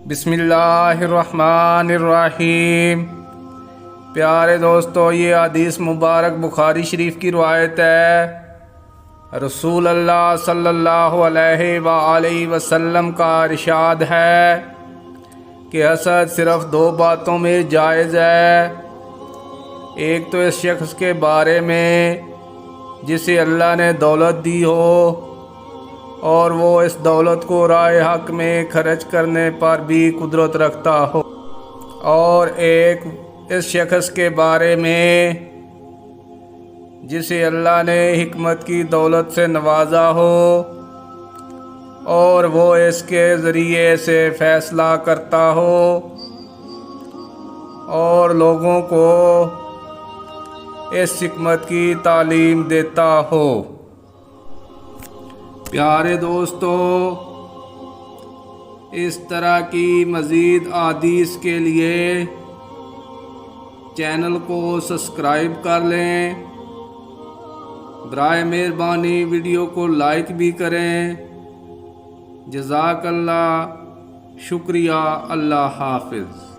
بسم اللہ الرحمن الرحیم۔ پیارے دوستو، یہ حدیث مبارک بخاری شریف کی روایت ہے۔ رسول اللہ صلی اللہ علیہ وآلہ وسلم کا ارشاد ہے کہ حسد صرف دو باتوں میں جائز ہے۔ ایک تو اس شخص کے بارے میں جسے اللہ نے دولت دی ہو اور وہ اس دولت کو راہ حق میں خرچ کرنے پر بھی قدرت رکھتا ہو، اور ایک اس شخص کے بارے میں جسے اللہ نے حکمت کی دولت سے نوازا ہو اور وہ اس کے ذریعے سے فیصلہ کرتا ہو اور لوگوں کو اس حکمت کی تعلیم دیتا ہو۔ پیارے دوستو، اس طرح کی مزید احادیث کے لیے چینل کو سبسکرائب کر لیں۔ برائے مہربانی ویڈیو کو لائک بھی کریں۔ جزاک اللہ، شکریہ، اللہ حافظ۔